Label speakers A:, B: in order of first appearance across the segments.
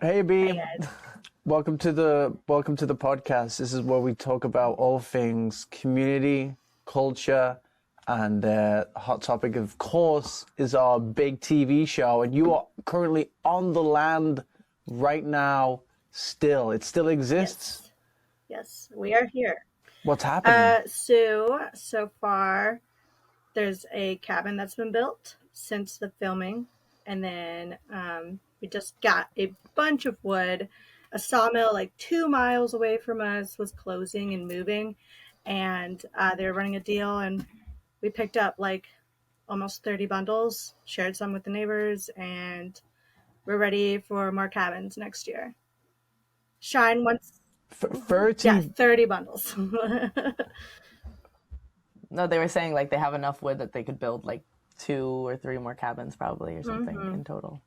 A: Hey
B: Hey
A: B,
B: guys.
A: welcome to the podcast. This is where we talk about all things community, culture, and hot topic, of course, is our big TV show. And you are currently on the land right now. Still, it still exists.
B: Yes. Yes, we are here.
A: What's happening?
B: So far there's a cabin that's been built since the filming, and then we just got a bunch of wood. A sawmill like 2 miles away from us was closing and moving, and they were running a deal, and we picked up like almost 30 bundles, shared some with the neighbors, and we're ready for more cabins next year. Shine once. Yeah,
A: 30.
B: 30 bundles.
C: No, they were saying like they have enough wood that they could build like 2 or 3 more cabins probably or something
B: hmm
C: in total.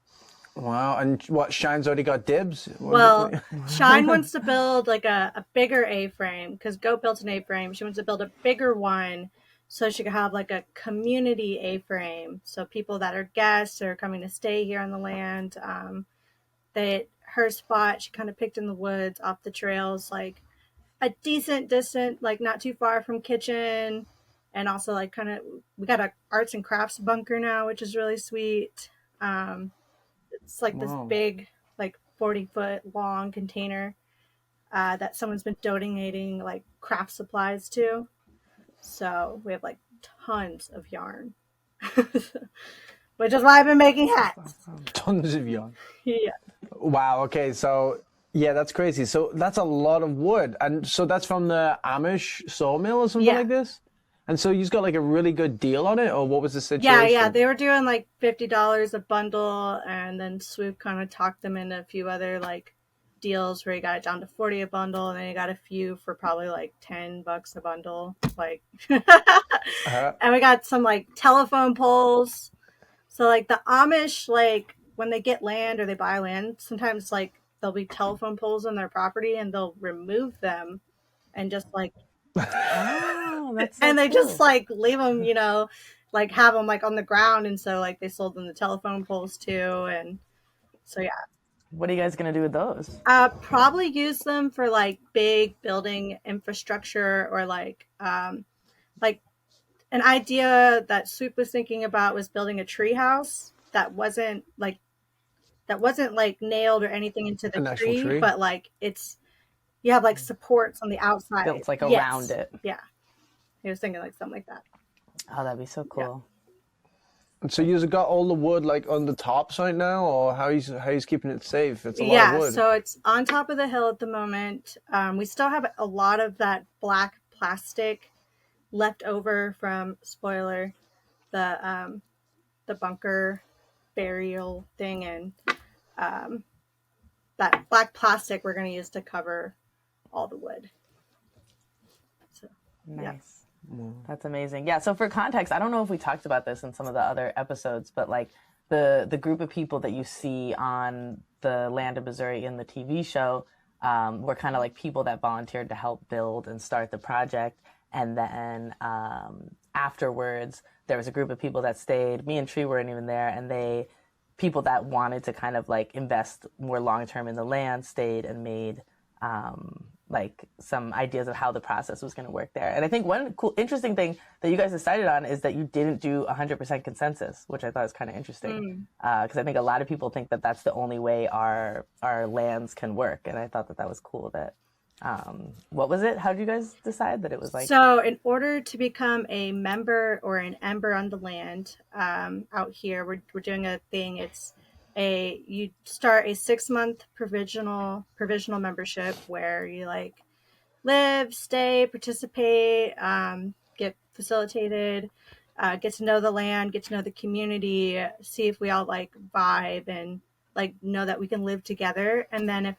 A: Wow. And what, Shine's already got dibs?
B: Well, Shine wants to build like a bigger A-frame because Goat built an A-frame. She wants to build a bigger one so she could have like a community A-frame. So people that are guests or coming to stay here on the land, that her spot she kind of picked in the woods off the trails, like a decent distance, like not too far from kitchen, and also like kind of we got a arts and crafts bunker now, which is really sweet. Um, it's like this
A: Wow.
B: big, like 40-foot long container that someone's been donating like craft supplies to. So we have like tons of yarn, which is why I've been making
C: That's
B: hats.
C: awesome.
A: Tons of yarn.
B: Yeah.
A: Wow. Okay. So yeah, that's crazy. So that's a lot of wood, and so that's from the Amish sawmill or something
B: Yeah.
A: like this. And so you just got like a really good deal on it, or what was the
B: Yeah, yeah,
A: situation?
B: they were doing like $50 a bundle, and then Swoop kind of talked them into a few other like deals where you got it down to 40 a bundle, and then you got a few for probably like $10 a bundle, like.
A: Uh,
B: And we got some like telephone poles. So like the Amish, like when they get land or they buy land, sometimes like there'll be telephone poles on their property, and they'll remove them and just like
C: Oh, that's so
B: and they just
C: cool.
B: like leave them, like have them like on the ground, and so like they sold them the telephone poles too, and so yeah,
C: What are you guys gonna do with those?
B: probably use them for like big building infrastructure, or like an idea that Swoop was thinking about was building a tree house that wasn't like nailed or anything into the
A: an actual
B: tree,
A: tree.
B: but like it's you have like supports on the outside.
C: Built like around
B: Yes,
C: it.
B: yeah, he was thinking like something like that.
C: Oh, that'd be so
B: Yeah.
C: cool.
A: And so you've got all the wood like on the tops right now, or how he's keeping it safe? It's a lot of
B: Yeah,
A: wood.
B: so it's on top of the hill at the moment. We still have a lot of that black plastic left over from spoiler, the bunker burial thing, and um, that black plastic we're going to use to cover all the wood. So yeah,
C: Nice. That's amazing. Yeah, so for context, I don't know if we talked about this in some of the other episodes, but like the group of people that you see on the land of Missouri in the TV show were kind of like people that volunteered to help build and start the project. And then afterwards, there was a group of people that stayed. Me and Tree weren't even there, and people that wanted to kind of like invest more long term in the land stayed and made like some ideas of how the process was going to work there. And I think one cool, interesting thing that you guys decided on is that you didn't do 100% consensus, which I thought was kind of interesting. Because I think a lot of people think that that's the only way our lands can work. And I thought that that was cool that, what was it? How did you guys decide that it was like?
B: so in order to become a member or an ember on the land, out here, we're doing a thing. You start a 6-month provisional membership where you like live, stay, participate, get facilitated, get to know the land, get to know the community, see if we all like vibe, and like know that we can live together. And then if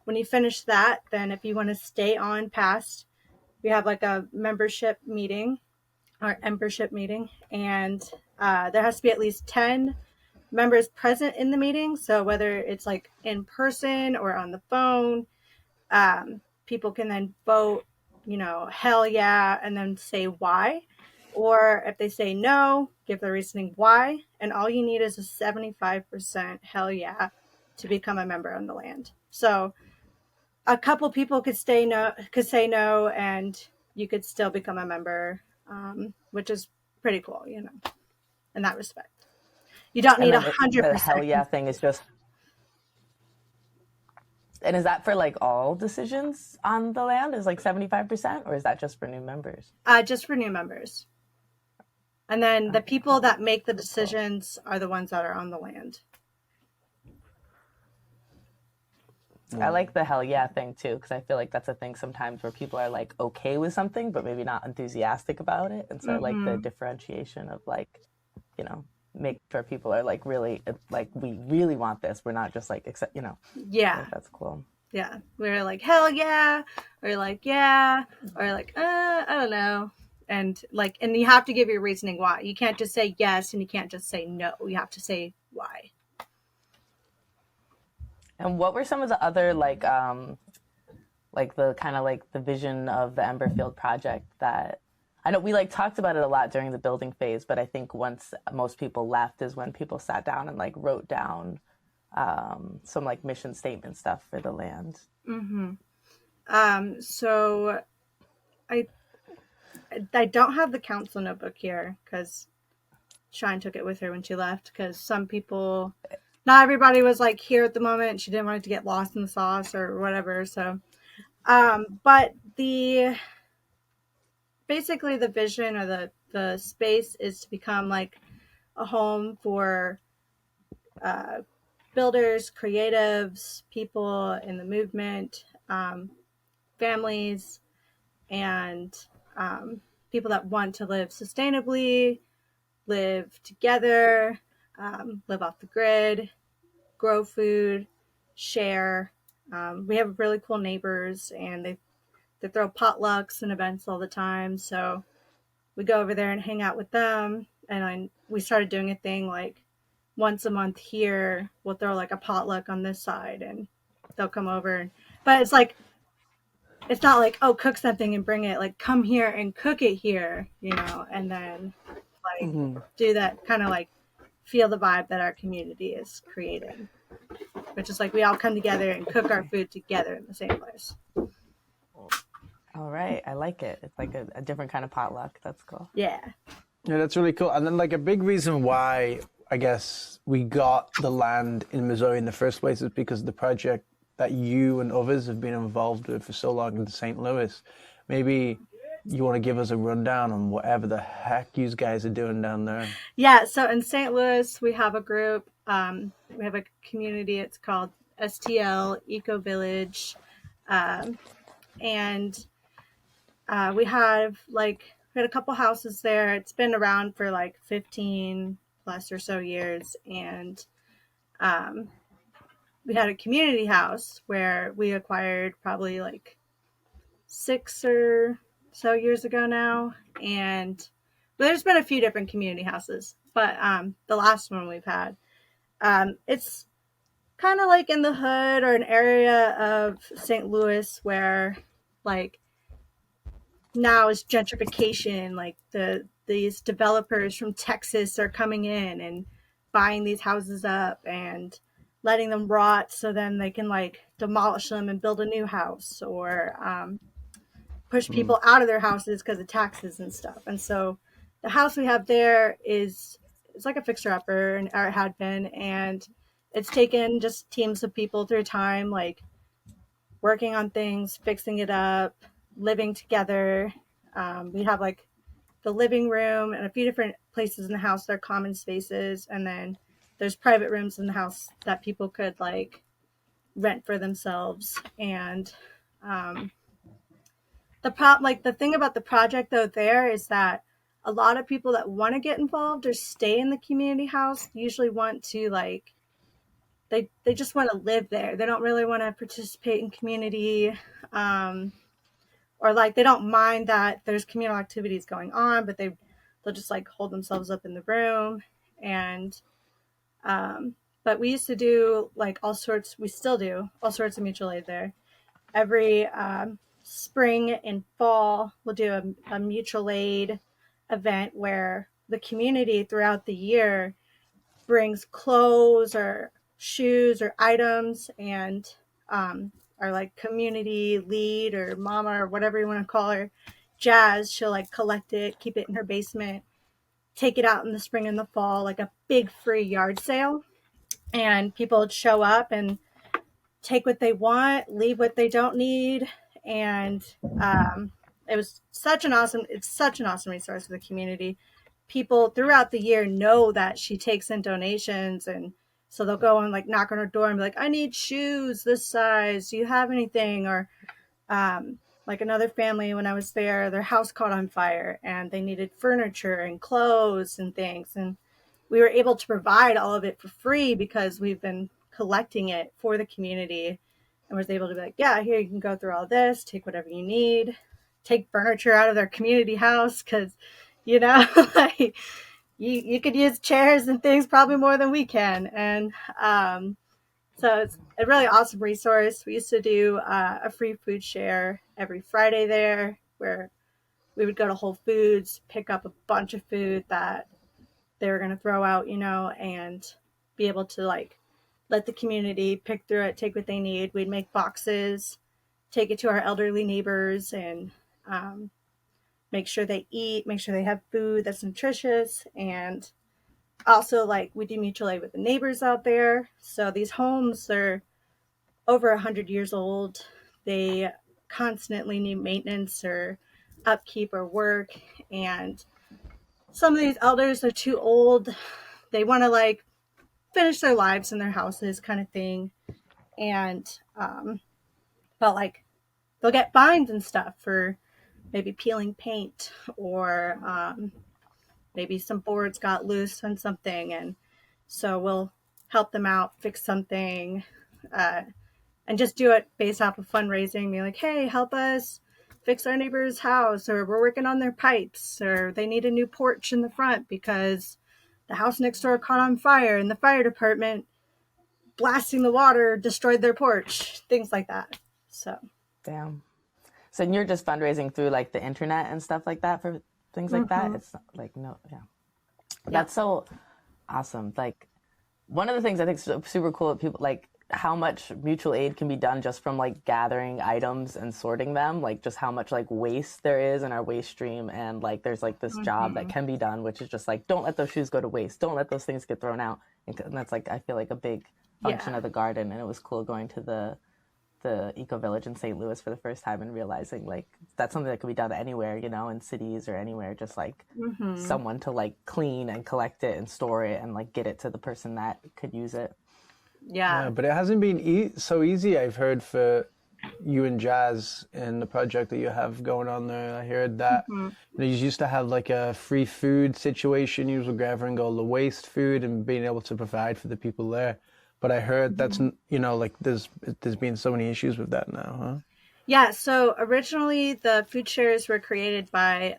B: when you finish that, then if you want to stay on past, we have like a membership meeting or membership meeting, and there has to be at least 10 members present in the meeting. So whether it's like in person or on the phone, people can then vote, hell yeah, and then say why. Or if they say no, give the reasoning why. And all you need is a 75% hell yeah to become a member on the land. So a couple people could say no, and you could still become a member, which is pretty cool, in that respect. You don't need
C: And then
B: 100%.
C: the hell yeah thing is just. And is that for like all decisions on the land? Is like 75%, or is that just for new members?
B: Just for new members. And then the people that make the decisions are the ones that are on the land.
C: I like the hell yeah thing too, because I feel like that's a thing sometimes where people are like okay with something, but maybe not enthusiastic about it. And so I like the differentiation of like, make sure people are like really like, we really want this. We're not just like, accept,
B: Yeah.
C: That's cool.
B: Yeah. We're like, hell yeah. Or like, yeah. Or like, I don't know. And you have to give your reasoning why. You can't just say yes and you can't just say no. You have to say why.
C: And what were some of the other like the kind of like the vision of the Emberfield project that I know we like talked about it a lot during the building phase, but I think once most people left is when people sat down and like wrote down some like mission statement stuff for the land.
B: So I don't have the council notebook here because Shine took it with her when she left, because some people, not everybody was like here at the moment. She didn't want it to get lost in the sauce or whatever. So, but basically the vision or the space is to become like a home for builders, creatives, people in the movement, families, and people that want to live sustainably, live together, live off the grid, grow food, share. We have really cool neighbors, and they throw potlucks and events all the time. So we go over there and hang out with them. And we started doing a thing like once a month here. We'll throw like a potluck on this side, and they'll come over. But it's like, it's not like, oh, cook something and bring it. Like, come here and cook it here, and then like do that kind of like feel the vibe that our community is creating, which is like we all come together and cook our food together in the same place.
C: All right. I like it. It's like a different kind of potluck. That's cool.
B: Yeah.
A: Yeah, that's really cool. And then like a big reason why I guess we got the land in Missouri in the first place is because of the project that you and others have been involved with for so long in St. Louis. Maybe you want to give us a rundown on whatever the heck you guys are doing down there.
B: Yeah, so in St. Louis, we have a group. We have a community. It's called STL, Ecovillage. And we had a couple houses there. It's been around for like 15 plus or so years. And we had a community house where we acquired probably like 6 or so years ago now. And there's been a few different community houses, but the last one we've had, it's kind of like in the hood or an area of St. Louis where like now is gentrification. Like these developers from Texas are coming in and buying these houses up and letting them rot so then they can like demolish them and build a new house, or push people out of their houses because of taxes and stuff. And so the house we have there it's like a fixer-upper, and or it had been, and it's taken just teams of people through time, like working on things, fixing it up, living together. We have like the living room and a few different places in the house that are common spaces, and then there's private rooms in the house that people could like rent for themselves. And the thing about the project though there is that a lot of people that want to get involved or stay in the community house usually want to like they just want to live there. They don't really want to participate in community, or like they don't mind that there's communal activities going on, but they'll just like hold themselves up in the room. And but we used to do like we still do all sorts of mutual aid there. Every spring and fall, we'll do a mutual aid event where the community throughout the year brings clothes or shoes or items, and our like community lead or mama or whatever you want to call her, Jazz, she'll like collect it, keep it in her basement, take it out in the spring and the fall, like a big free yard sale. And people would show up and take what they want, leave what they don't need. And it's such an awesome resource for the community. People throughout the year know that she takes in donations, and so they'll go and like knock on her door and be like, I need shoes this size. Do you have anything? Or like another family, when I was there, their house caught on fire and they needed furniture and clothes and things. And we were able to provide all of it for free because we've been collecting it for the community, and was able to be like, yeah, here, you can go through all this, take whatever you need, take furniture out of their community house. Cause like you could use chairs and things probably more than we can. And, so it's a really awesome resource. We used to do a free food share every Friday there, where we would go to Whole Foods, pick up a bunch of food that they were going to throw out, and be able to like let the community pick through it, take what they need. We'd make boxes, take it to our elderly neighbors, and make sure they eat, make sure they have food that's nutritious. And also, like, we do mutual aid with the neighbors out there. So these homes are over 100 years old. They constantly need maintenance or upkeep or work. And some of these elders are too old. They want to like finish their lives in their houses, kind of thing. And but like they'll get fines and stuff for maybe peeling paint, or maybe some boards got loose on something, and so we'll help them out, fix something, and just do it based off of fundraising. Be like, hey, help us fix our neighbor's house, or we're working on their pipes, or they need a new porch in the front because the house next door caught on fire and the fire department blasting the water destroyed their porch, things like that. So
C: damn. So you're just fundraising through like the internet and stuff like that for things like that? It's like, no, yeah. That's so awesome. Like, one of the things I think is super cool, people like how much mutual aid can be done just from like gathering items and sorting them, like just how much like waste there is in our waste stream. And like there's like this job that can be done, which is just like, don't let those shoes go to waste, don't let those things get thrown out. And that's like, I feel like a big function of the garden. And it was cool going to the Ecovillage in St. Louis for the first time and realizing like that's something that could be done anywhere, in cities or anywhere, just like someone to like clean and collect it and store it and like get it to the person that could use it.
A: Yeah, but it hasn't been so easy, I've heard, for you and Jazz in the project that you have going on there. I heard that you used to have like a free food situation. You were gathering all the waste food and being able to provide for the people there. But I heard that's, like there's been so many issues with that now, huh?
B: Yeah, so originally the food shares were created by,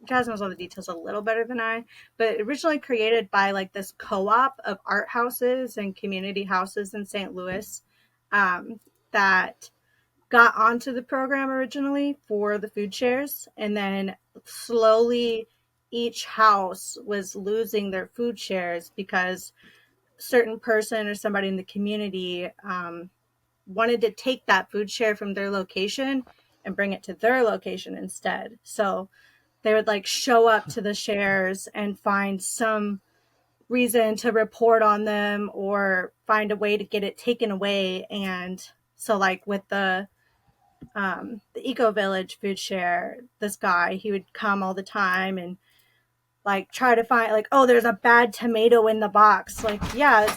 B: Jazz knows all the details a little better than I, but originally created by like this co-op of art houses and community houses in St. Louis that got onto the program originally for the food shares. And then slowly each house was losing their food shares because certain person or somebody in the community wanted to take that food share from their location and bring it to their location instead. So they would like show up to the shares and find some reason to report on them or find a way to get it taken away. And so like with the Ecovillage food share, this guy, he would come all the time and like try to find like, oh, there's a bad tomato in the box. Like, yeah,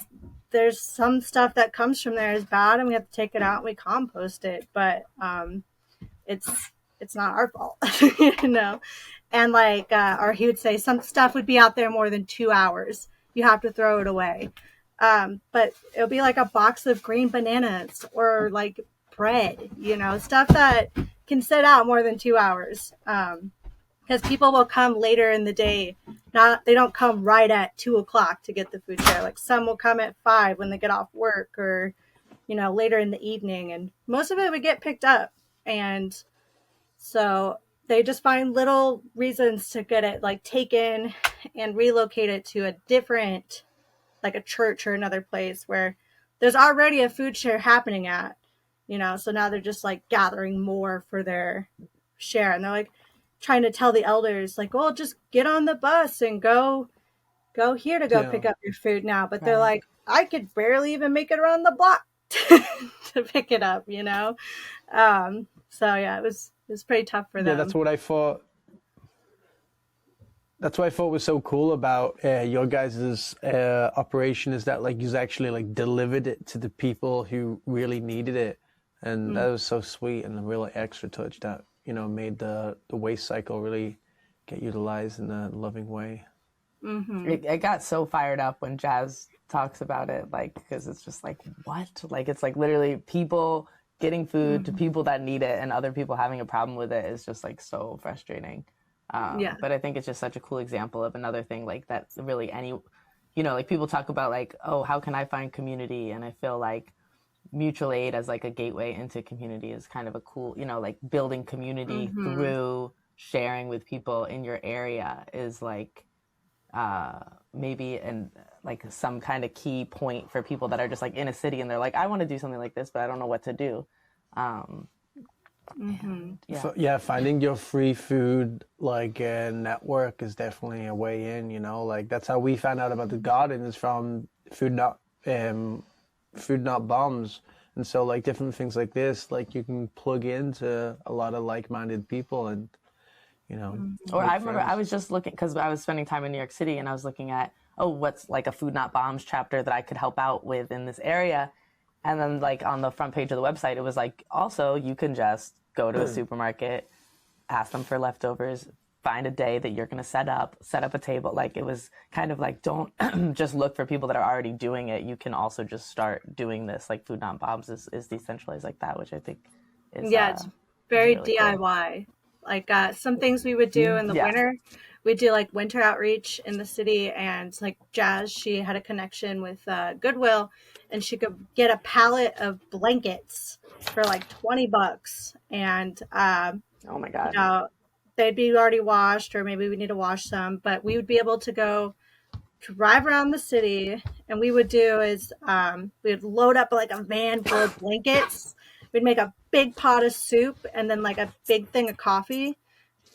B: there's some stuff that comes from there is bad and we have to take it out and we compost it, but it's not our fault. And like or he would say some stuff would be out there more than 2 hours, you have to throw it away. But it'll be like a box of green bananas or like bread, stuff that can sit out more than 2 hours. Because people will come later in the day. They don't come right at 2:00 to get the food share. Like some will come at 5 when they get off work, or later in the evening. And most of it would get picked up, and so they just find little reasons to get it like taken and relocate it to a different like a church or another place where there's already a food share happening at, so now they're just like gathering more for their share, and they're like trying to tell the elders like, well, just get on the bus and go here to go pick up your food now. But they're like, I could barely even make it around the block to pick it up, so yeah, it was pretty tough for them.
A: Yeah, that's what I thought. That's what I thought was so cool about your guys' operation, is that like you actually like delivered it to the people who really needed it, and that was so sweet and a really extra touch that made the waste cycle really get utilized in a loving way.
C: It got so fired up when Jazz talks about it, like, because it's just like, what? Like, it's like literally people getting food to people that need it, and other people having a problem with it is just like so frustrating. But I think it's just such a cool example of another thing like that's really like people talk about like, oh, how can I find community? And I feel like mutual aid as like a gateway into community is kind of a cool, like building community through sharing with people in your area is like maybe like some kind of key point for people that are just like in a city and they're like, I want to do something like this, but I don't know what to do.
A: Finding your free food like network is definitely a way in. Like that's how we found out about the garden, is from Food Not Bombs. And so like different things like this, like you can plug into a lot of like-minded people, and
C: Or I remember I was just looking, because I was spending time in New York City, and I was looking at what's like a Food Not Bombs chapter that I could help out with in this area. And then like on the front page of the website, it was like, also you can just go to a supermarket, ask them for leftovers, find a day that you're going to set up a table. Like it was kind of like, don't just look for people that are already doing it. You can also just start doing this. Like Food Not Bombs is decentralized like that, which I think is
B: it's very
C: really
B: DIY. Cool. Like some things we would do in the winter, we'd do like winter outreach in the city, and like Jazz, she had a connection with Goodwill, and she could get a pallet of blankets for like $20, and
C: oh my god,
B: they'd be already washed, or maybe we need to wash some, but we would be able to go drive around the city, and we would do is we would load up like a van full of blankets. We'd make a big pot of soup and then like a big thing of coffee,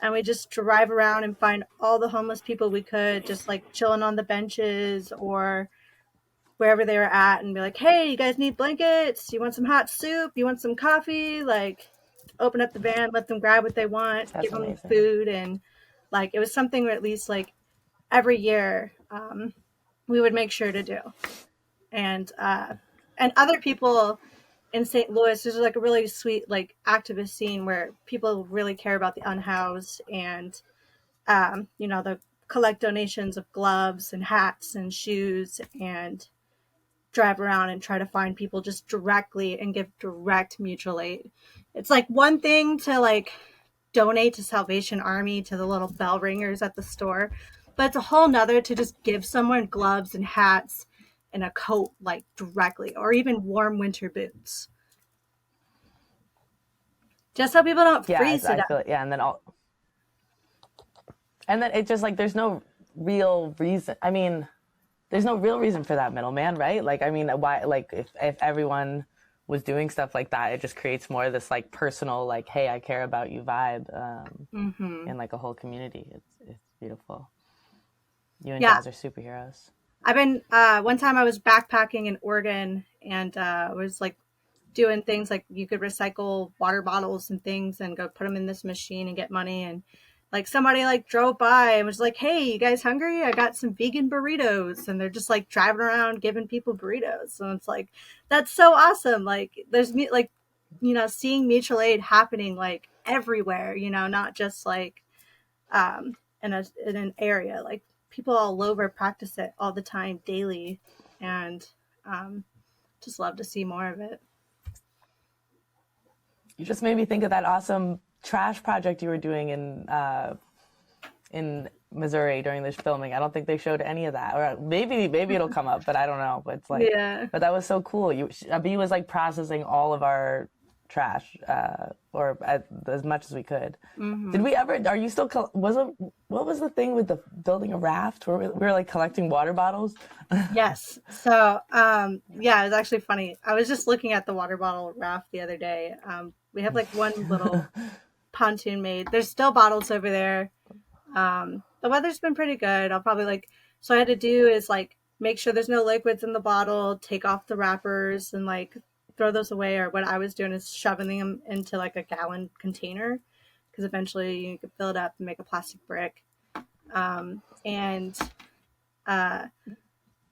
B: and we just drive around and find all the homeless people we could, just like chilling on the benches or wherever they were at, and be like, hey, you guys need blankets? You want some hot soup? You want some coffee? Like open up the van, let them grab what they want.
C: That's
B: give
C: amazing.
B: them food. And like it was something where at least like every year we would make sure to do. And other people in St. Louis, there's like a really sweet like activist scene where people really care about the unhoused, and the collect donations of gloves and hats and shoes, and drive around and try to find people just directly and give direct mutual aid. It's like one thing to like donate to Salvation Army, to the little bell ringers at the store, but it's a whole nother to just give someone gloves and hats and a coat like directly, or even warm winter boots, just so people don't freeze to death.
C: And then it just like there's no real reason. I mean, there's no real reason for that middleman, right? Like, I mean, why? Like, if everyone was doing stuff like that, it just creates more of this like personal, like, hey, I care about you vibe in like a whole community. It's beautiful. You and Jazz are superheroes.
B: I've been one time I was backpacking in Oregon, and was like doing things like you could recycle water bottles and things and go put them in this machine and get money. And like somebody like drove by and was like, hey, you guys hungry? I got some vegan burritos. And they're just like driving around giving people burritos. So it's like, that's so awesome. Like there's like, seeing mutual aid happening like everywhere, not just like in an area. Like people all over practice it all the time, daily. And just love to see more of it.
C: You just made me think of that awesome trash project you were doing in Missouri during this filming. I don't think they showed any of that, or maybe it'll come up, but I don't know. But it's like, but that was so cool. Abee was like processing all of our trash, or as much as we could.
B: Mm-hmm.
C: Did we ever? Are you still? What was the thing with the building a raft where we were like collecting water bottles?
B: Yes. So, yeah, it was actually funny. I was just looking at the water bottle raft the other day. We have like one little pontoon made. There's still bottles over there. The weather's been pretty good. I'll probably like, so I had to do is like make sure there's no liquids in the bottle, take off the wrappers and like throw those away. Or what I was doing is shoving them into like a gallon container because eventually you can fill it up and make a plastic brick.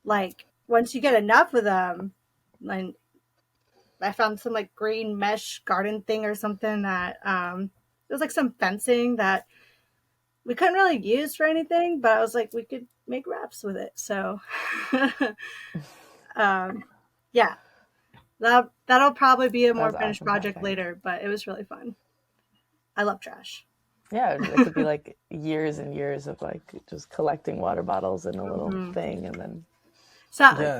B: Like once you get enough of them, like I found some like green mesh garden thing or something that it was like some fencing that we couldn't really use for anything, but I was like, we could make wraps with it. So, yeah, that'll probably be a more finished project later, but it was really fun. I love trash.
C: Yeah, it could be like years and years of like just collecting water bottles in a little thing, and then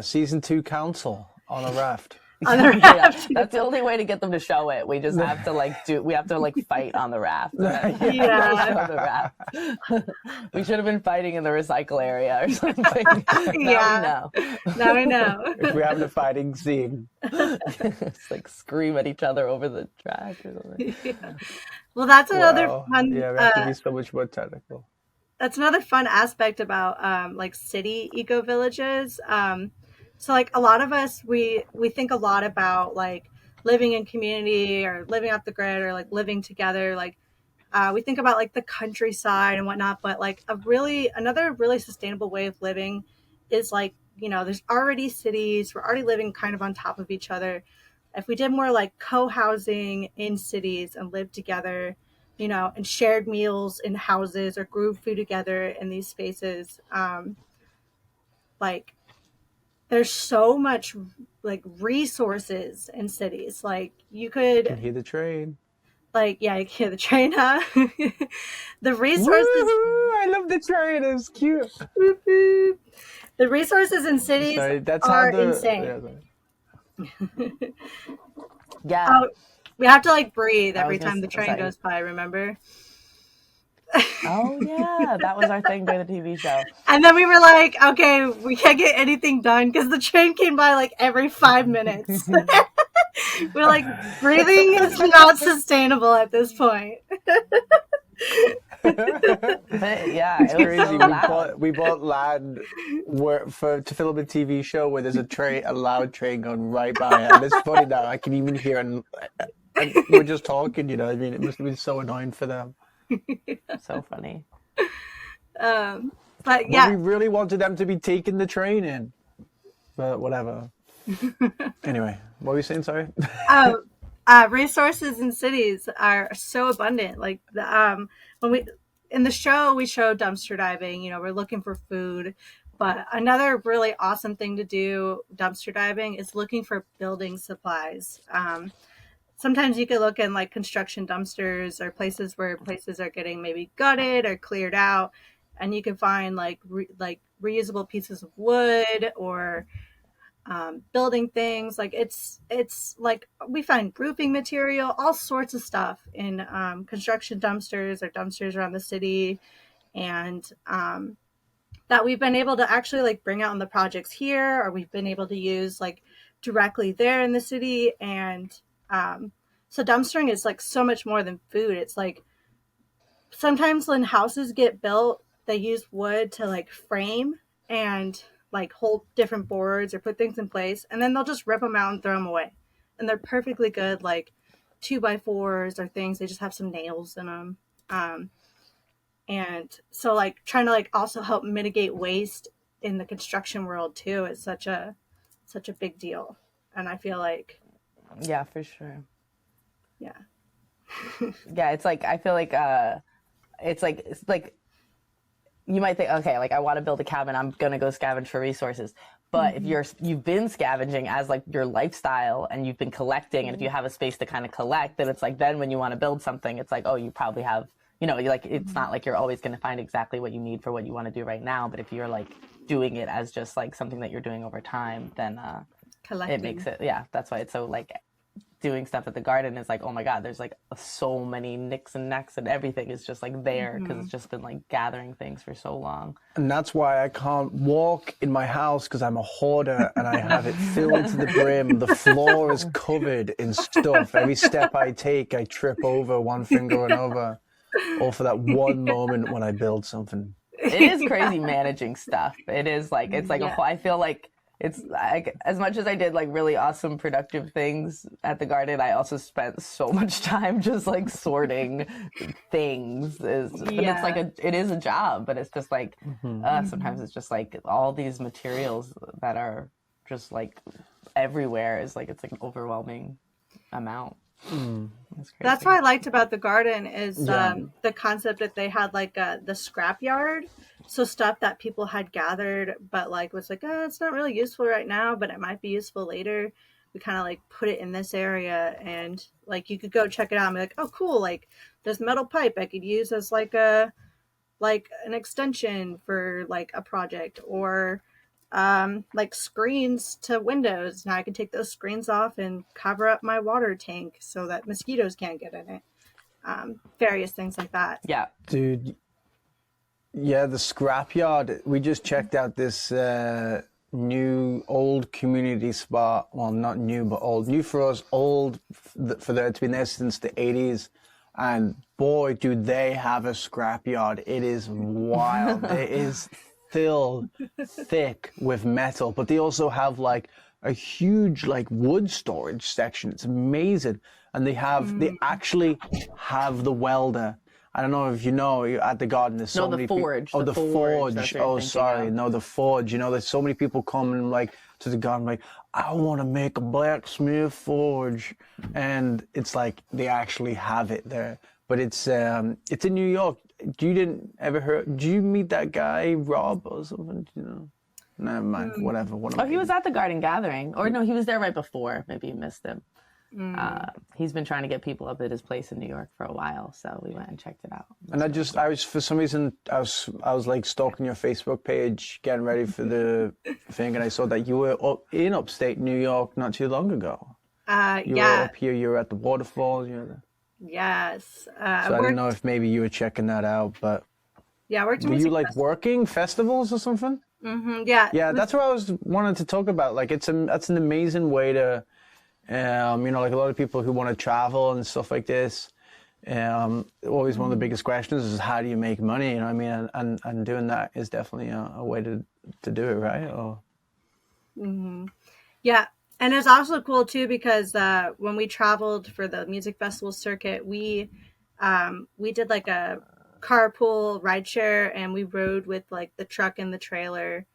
A: season 2 council on a raft.
C: Yeah, that's the only way to get them to show it. We just have to like fight on the raft.
B: Yeah.
C: We should have been fighting in the recycle area or something.
B: Now we know.
A: If we're having a fighting scene.
C: It's like scream at each other over the trash or something.
B: Yeah. Well, that's another fun.
A: Yeah, we have to be so much more technical.
B: That's another fun aspect about like city eco villages. So like a lot of us, we think a lot about like living in community or living off the grid or like living together. Like we think about like the countryside and whatnot, but like another really sustainable way of living is like, you know, there's already cities. We're already living kind of on top of each other. If we did more like co-housing in cities and lived together, you know, and shared meals in houses or grew food together in these spaces, like there's so much like resources in cities. Like you can
A: hear the train.
B: Like, yeah, you can hear the train, huh? The resources.
A: Woo-hoo! I love the train. It's cute.
B: The resources in cities are insane.
C: Yeah.
B: We have to like breathe every time the train goes by, remember?
C: Oh yeah, that was our thing during the TV show.
B: And then we were like, okay, we can't get anything done because the train came by like every 5 minutes. We're like, breathing is not sustainable at this point.
C: Yeah,
A: it's crazy. We bought land to film a TV show where there's a loud train going right by, and it's funny now. I can even hear and we're just talking. You know, I mean, it must have been so annoying for them.
C: So funny.
B: But yeah,
A: we really wanted them to be taking the train in, but whatever. Anyway, what were you saying? Sorry.
B: Resources in cities are so abundant. Like when in the show we show dumpster diving. You know, we're looking for food, but another really awesome thing to do dumpster diving is looking for building supplies. Sometimes you could look in like construction dumpsters or places where places are getting maybe gutted or cleared out, and you can find like reusable pieces of wood or building things. Like it's like we find roofing material, all sorts of stuff in construction dumpsters or dumpsters around the city, and that we've been able to actually like bring out in the projects here, or we've been able to use like directly there in the city. And so dumpstering is like so much more than food. It's like sometimes when houses get built, they use wood to like frame and like hold different boards or put things in place, and then they'll just rip them out and throw them away. And they're perfectly good, like 2x4s or things. They just have some nails in them. And so like trying to like also help mitigate waste in the construction world too is such a big deal. And I feel like,
C: yeah, for sure.
B: Yeah.
C: Yeah. It's like, I feel like, it's like, you might think, okay, like I want to build a cabin, I'm going to go scavenge for resources. But if you've been scavenging as like your lifestyle and you've been collecting, and if you have a space to kind of collect, then it's like, then when you want to build something, it's like, oh, you probably have, you know, like, it's not like you're always going to find exactly what you need for what you want to do right now. But if you're like doing it as just like something that you're doing over time, then it makes it, yeah, that's why it's so like doing stuff at the garden is like, oh my God, there's like so many nicks and necks and everything is just like there because it's just been like gathering things for so long.
A: And that's why I can't walk in my house because I'm a hoarder and I have it filled to the brim. The floor is covered in stuff. Every step I take, I trip over one finger and over. All for that one moment when I build something.
C: It is crazy managing stuff. It is like, it's like, I feel like it's like, as much as I did like really awesome productive things at the garden, I also spent so much time just like sorting things. But it's like it is a job, but it's just like, sometimes it's just like all these materials that are just like everywhere is like, it's like an overwhelming amount.
B: That's what I liked about the garden is the concept that they had like the scrap yard, so stuff that people had gathered but like was like, it's not really useful right now, but it might be useful later. We kind of like put it in this area, and like you could go check it out and be like, oh cool, like this metal pipe I could use as like an extension for like a project, or like screens to windows. Now I can take those screens off and cover up my water tank so that mosquitoes can't get in it. Various things like that.
C: Yeah.
A: Dude, yeah, the scrapyard. We just checked out this new old community spot. Well, not new, but old. New for us, old for there to be there since the 80s. And boy, do they have a scrapyard. It is wild. It is filled thick with metal, but they also have like a huge like wood storage section. It's amazing. And they actually have the welder. I don't know if you know, at the garden there's so many
C: forge.
A: people. Oh, the forge. Oh, sorry. No, the forge. You know, there's so many people coming like to the garden like, I want to make a blacksmith forge. And it's like they actually have it there. But it's in New York. Do you meet that guy, Rob, or something? Do you know? Never mind. Whatever.
C: He was at the garden gathering. Or no, he was there right before. Maybe you missed him. He's been trying to get people up at his place in New York for a while, so we went and checked it out.
A: And I was for some reason I was like stalking your Facebook page, getting ready for the thing, and I saw that you were in upstate New York not too long ago. You were up here. You were at the waterfalls.
B: Yes.
A: So I didn't know if maybe you were checking that out, but
B: were
A: you like working festivals or something?
B: Mm-hmm. Yeah.
A: Yeah, that's what I was wanting to talk about. Like that's an amazing way to. Like a lot of people who want to travel and stuff like this, always one of the biggest questions is how do you make money? You know what I mean? And doing that is definitely a way to do it, right? Or...
B: Yeah. And it's also cool too, because when we traveled for the music festival circuit, we did like a carpool rideshare, and we rode with like the truck and the trailer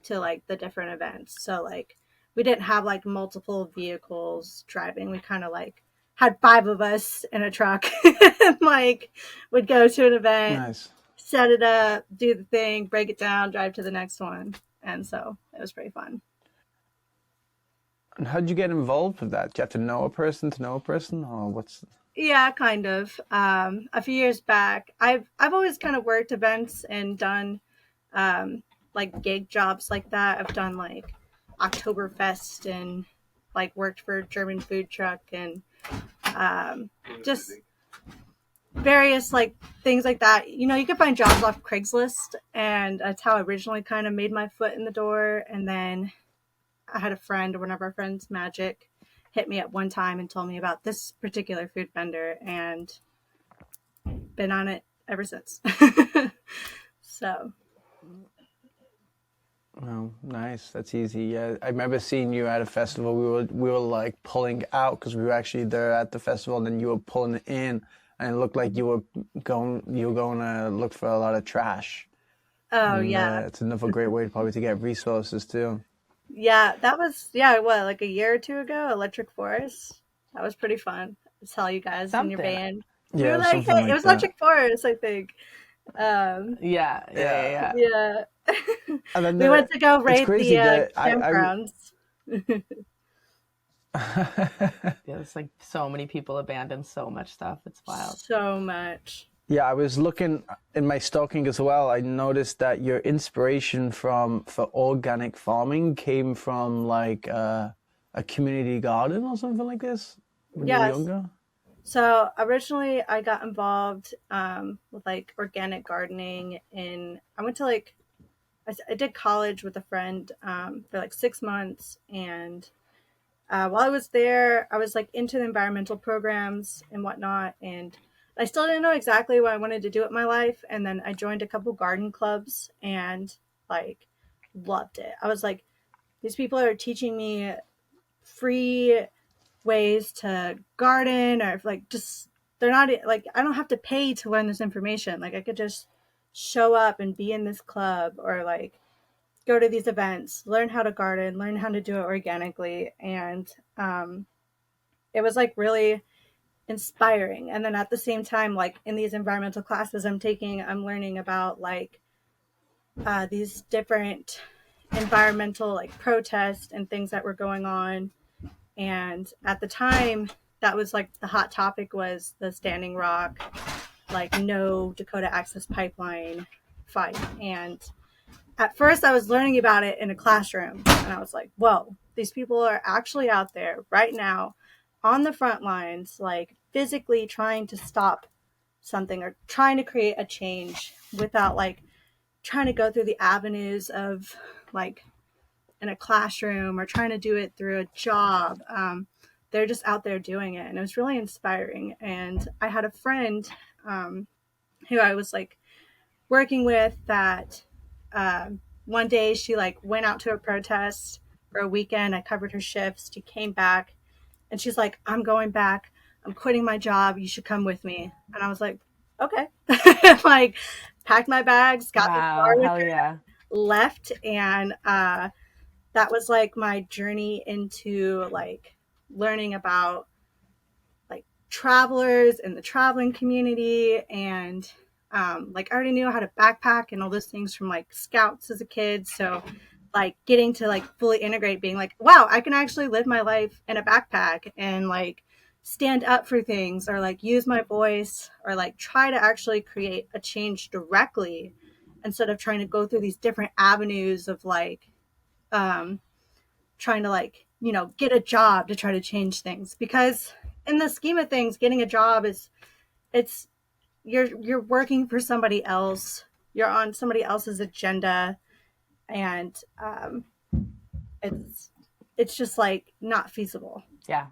B: to like the different events. So like, we didn't have like multiple vehicles driving. We kind of like had 5 of us in a truck and like would go to an event, set it up, do the thing, break it down, drive to the next one. And so it was pretty fun.
A: And how'd you get involved with that? Do you have to know a person or what's...
B: Yeah, kind of. A few years back, I've always kind of worked events and done like gig jobs like that. I've done like Oktoberfest and like worked for a German food truck and just various like things like that. You know, you can find jobs off Craigslist, and that's how I originally kind of made my foot in the door. And then I had a friend, one of our friends, Magic, hit me up one time and told me about this particular food vendor, and been on it ever since. So.
A: Oh, nice. That's easy. Yeah, I remember seeing you at a festival. We were like pulling out because we were actually there at the festival, and then you were pulling in, and it looked like you were going to look for a lot of trash.
B: Oh, and, yeah.
A: It's another great way probably to get resources too.
B: Yeah, that was like a year or 2 ago. Electric Forest. That was pretty fun. To tell you guys in your band.
A: Yeah,
B: we were like, hey, it was Electric Forest, I think.
C: Yeah.
A: And then
B: we went to go raid the campgrounds.
C: It's like so many people abandon so much stuff. It's wild.
B: So much.
A: Yeah, I was looking in my stalking as well. I noticed that your inspiration for organic farming came from like a community garden or something like this. when you were
B: Yes.
A: younger?
B: So originally I got involved with like organic gardening I went to like, I did college with a friend for like 6 months. And while I was there, I was like into the environmental programs and whatnot. And I still didn't know exactly what I wanted to do with my life. And then I joined a couple garden clubs and like loved it. I was like, these people are teaching me free ways to garden, or like just they're not like, I don't have to pay to learn this information. Like I could just show up and be in this club, or like go to these events, learn how to garden, learn how to do it organically. And it was like really inspiring. And then at the same time, like in these environmental classes I'm taking, I'm learning about like these different environmental like protests and things that were going on. And at the time, that was like the hot topic was the Standing Rock, like no Dakota Access Pipeline fight. And at first I was learning about it in a classroom, and I was like, whoa, these people are actually out there right now on the front lines, like physically trying to stop something or trying to create a change without like trying to go through the avenues of like in a classroom or trying to do it through a job. They're just out there doing it. And it was really inspiring. And I had a friend who I was like working with that one day she like went out to a protest for a weekend. I covered her shifts. She came back and she's like, I'm going back. I'm quitting my job. You should come with me. And I was like, okay. Like packed my bags, got in the car
C: Wow,
B: with
C: hell
B: her,
C: yeah.
B: left. And that was like my journey into like learning about like travelers and the traveling community. And like I already knew how to backpack and all those things from like scouts as a kid. So like getting to like fully integrate, being like, wow, I can actually live my life in a backpack and like stand up for things, or like use my voice, or like try to actually create a change directly instead of trying to go through these different avenues of like trying to like, you know, get a job to try to change things. Because in the scheme of things, getting a job is, it's, you're working for somebody else, you're on somebody else's agenda. And it's just like not feasible.
C: Yeah.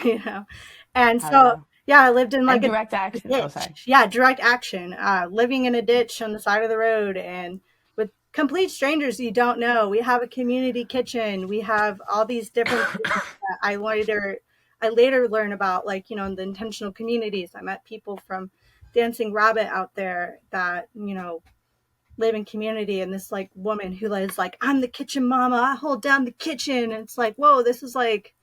B: You know. And
C: Hell
B: so
C: yeah.
B: yeah, I lived in like
C: And direct action.
B: ditch.
C: Oh, sorry.
B: Yeah, direct action. Living in a ditch on the side of the road and with complete strangers you don't know. We have a community kitchen. We have all these different things that I later learned about, like, you know, in the intentional communities. I met people from Dancing Rabbit out there that, you know, live in community, and this like woman who is like, I'm the kitchen mama, I hold down the kitchen. And it's like, whoa, this is like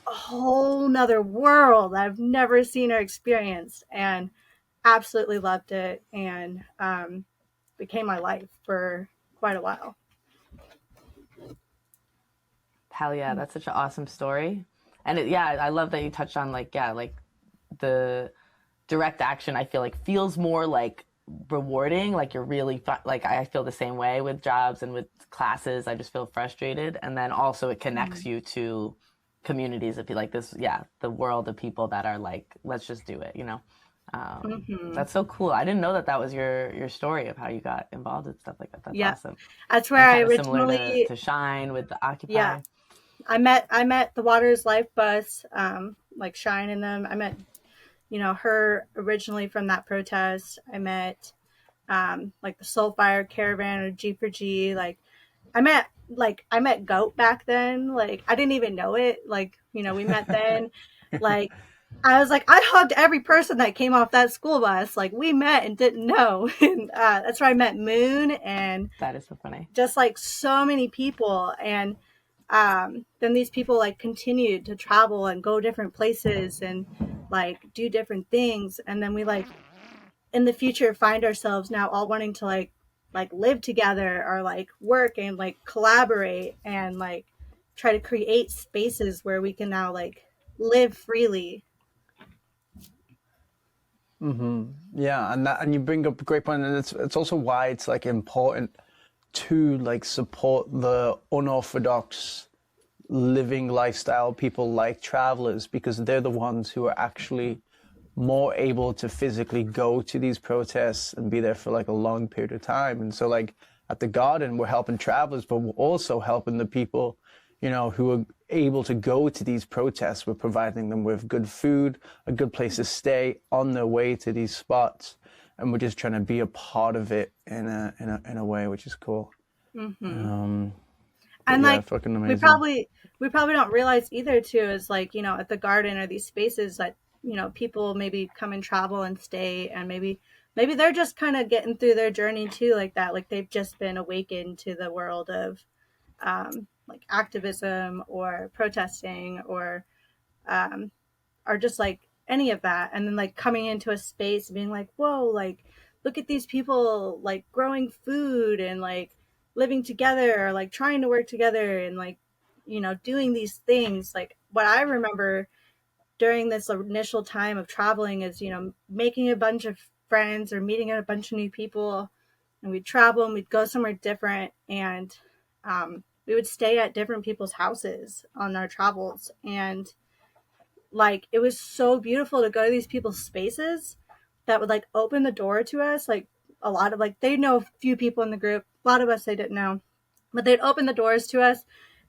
B: a whole nother world I've never seen or experienced, and absolutely loved it. And became my life for quite a while.
C: Hell yeah, that's such an awesome story. And yeah, I love that you touched on like, yeah, like the direct action, I feel like feels more like rewarding. Like you're really like I feel the same way with jobs and with classes. I just feel frustrated. And then also it connects you to communities of people like this. Yeah, the world of people that are like, let's just do it, you know. That's so cool. I didn't know that that was your story of how you got involved with stuff like that. That's awesome.
B: That's where I
C: Similar
B: originally
C: to Shine with the Occupy.
B: Yeah. I met the Waters Life bus, like Shine in them. I met, you know, her originally from that protest. I met like the Soulfire Caravan or G for G. Like I met Goat back then. Like I didn't even know it. Like, you know, we met then. Like I was like, I hugged every person that came off that school bus. Like we met and didn't know. And that's where I met Moon, and
C: that is so funny.
B: Just like so many people. And then these people like continued to travel and go different places and like do different things. And then we like in the future find ourselves now all wanting to like live together or like work and like collaborate and like try to create spaces where we can now like live freely.
A: Yeah, and you bring up a great point, and it's also why it's like important to like support the unorthodox living lifestyle people like travelers, because they're the ones who are actually more able to physically go to these protests and be there for like a long period of time. And so like at the garden, we're helping travelers, but we're also helping the people, you know, who are able to go to these protests. We're providing them with good food, a good place to stay on their way to these spots. And we're just trying to be a part of it in a way, which is cool.
B: And
A: yeah,
B: like
A: fucking
B: we
A: amazing.
B: probably don't realize either too is like, you know, at the garden are these spaces that, you know, people maybe come and travel and stay, and maybe they're just kind of getting through their journey too, like that, like they've just been awakened to the world of like activism or protesting or just like any of that, and then like coming into a space and being like, whoa, like look at these people like growing food and like living together, or like trying to work together and like, you know, doing these things. Like what I remember during this initial time of traveling is, you know, making a bunch of friends or meeting a bunch of new people, and we'd travel and we'd go somewhere different, and we would stay at different people's houses on our travels. And like it was so beautiful to go to these people's spaces that would like open the door to us. Like a lot of like, they know a few people in the group, a lot of us they didn't know, but they'd open the doors to us,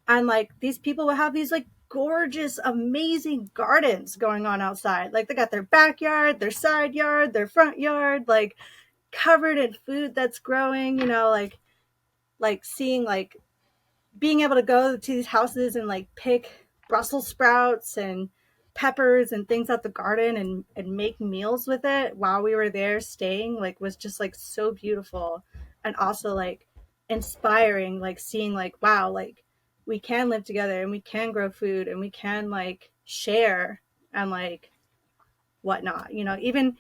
B: and like these people would have these like gorgeous amazing gardens going on outside. Like they got their backyard, their side yard, their front yard, like covered in food that's growing, you know, like seeing like being able to go to these houses and like pick Brussels sprouts and peppers and things out the garden and make meals with it while we were there staying, like was just like so beautiful, and also like inspiring, like seeing like, wow, like we can live together and we can grow food and we can like share and like whatnot, you know. Even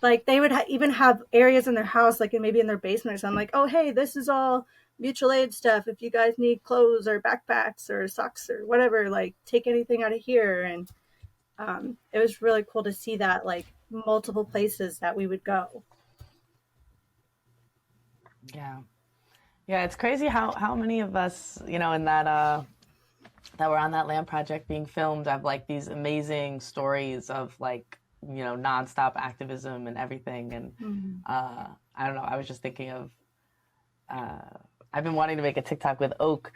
B: like they would even have areas in their house, like maybe in their basement or something, like, oh hey, this is all mutual aid stuff, if you guys need clothes or backpacks or socks or whatever, like take anything out of here. And it was really cool to see that, like multiple places that we would go.
C: Yeah, it's crazy how many of us, you know, in that were on that land project being filmed have like these amazing stories of like, you know, nonstop activism and everything. And I don't know, I was just thinking of I've been wanting to make a TikTok with Oak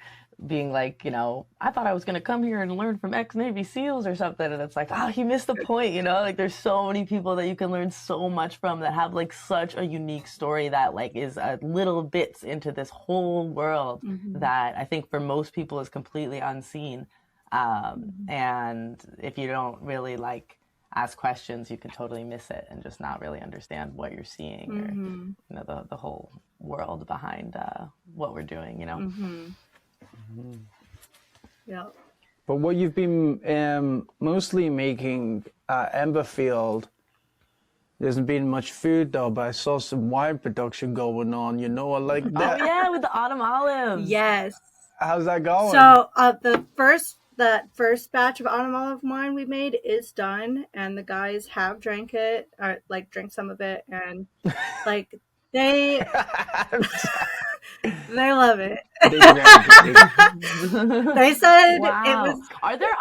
C: being like, you know, I thought I was going to come here and learn from ex-Navy SEALs or something. And it's like, oh, you missed the point, you know? Like there's so many people that you can learn so much from that have like such a unique story that like is little bits into this whole world that I think for most people is completely unseen. And if you don't really like ask questions, you can totally miss it and just not really understand what you're seeing or, you know, the whole world behind what we're doing, you know?
B: Yeah.
A: But what you've been mostly making at Emberfield, there hasn't been much food though, but I saw some wine production going on, you know, I like that.
C: Oh yeah, with the autumn olives.
B: Yes.
A: How's that going?
B: So that first batch of autumn olive wine we made is done, and the guys have drank it, or like drank some of it, and like they they love it. They said it was.
C: Are there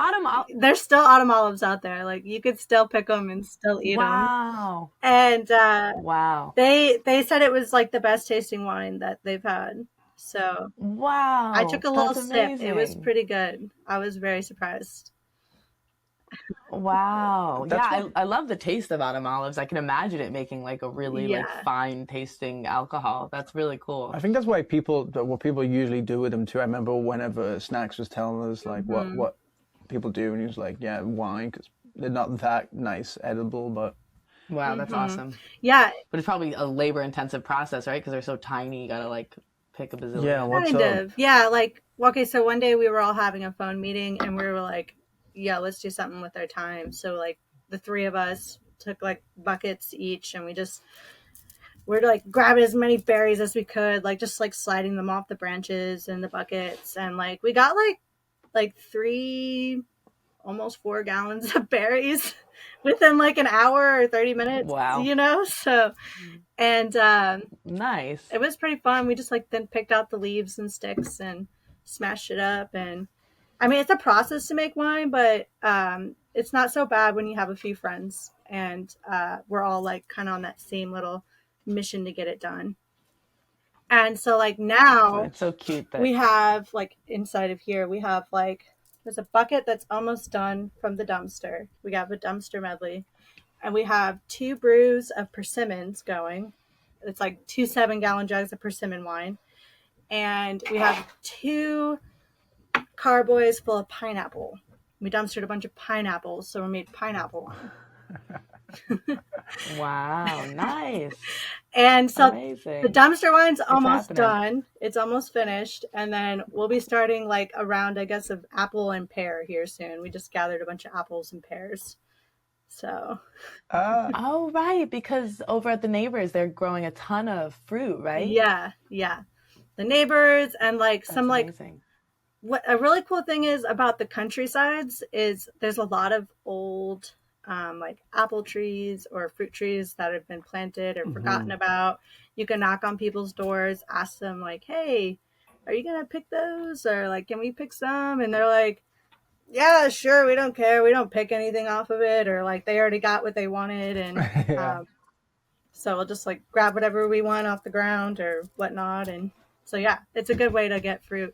B: There's still autumn olives out there. Like you could still pick them and still eat them.
C: Wow.
B: And
C: wow.
B: They said it was like the best tasting wine that they've had. So
C: wow.
B: I took a little
C: amazing.
B: sip. It was pretty good. I was very surprised.
C: Wow. Yeah, I love the taste of autumn olives. I can imagine it making like a really like fine tasting alcohol. That's really cool.
A: I think that's why what people usually do with them too. I remember whenever Snacks was telling us like what people do, and he was like, yeah, wine, because they're not that nice edible, but
C: wow, that's awesome.
B: Yeah.
C: But it's probably a labor intensive process, right? Because they're so tiny, you gotta like pick a bazillion.
A: Yeah,
B: kind of. Yeah, like okay, so one day we were all having a phone meeting and we were like, yeah, let's do something with our time. So like the three of us took like buckets each, and we're like grabbing as many berries as we could, like just like sliding them off the branches in the buckets, and like we got like 3, almost 4 gallons of berries within like an hour or 30 minutes.
C: Wow.
B: You know? So and
C: nice.
B: It was pretty fun. We just like then picked out the leaves and sticks and smashed it up, and I mean, it's a process to make wine, but it's not so bad when you have a few friends and we're all like kind of on that same little mission to get it done. And so like now
C: It's so cute that
B: we have like inside of here, we have like, there's a bucket that's almost done from the dumpster. We have a dumpster medley and we have 2 brews of persimmons going. It's like 2 7-gallon jugs of persimmon wine. And we have 2 carboys full of pineapple. We dumpstered a bunch of pineapples, so we made pineapple wine.
C: wow, nice.
B: And so
C: Amazing.
B: the dumpster wine's almost
C: happening.
B: done. It's almost finished. And then we'll be starting like a round, I guess, of apple and pear here soon. We just gathered a bunch of apples and pears. So.
C: Oh, right. Because over at the neighbors, they're growing a ton of fruit, right?
B: Yeah. Yeah. The neighbors and like
C: That's
B: some like,
C: amazing.
B: what a really cool thing is about the countrysides is there's a lot of old like apple trees or fruit trees that have been planted or forgotten about. You can knock on people's doors, ask them like, hey, are you going to pick those? Or like, can we pick some? And they're like, yeah, sure. We don't care. We don't pick anything off of it. Or like they already got what they wanted. And so we'll just like grab whatever we want off the ground or whatnot. And so, yeah, it's a good way to get fruit.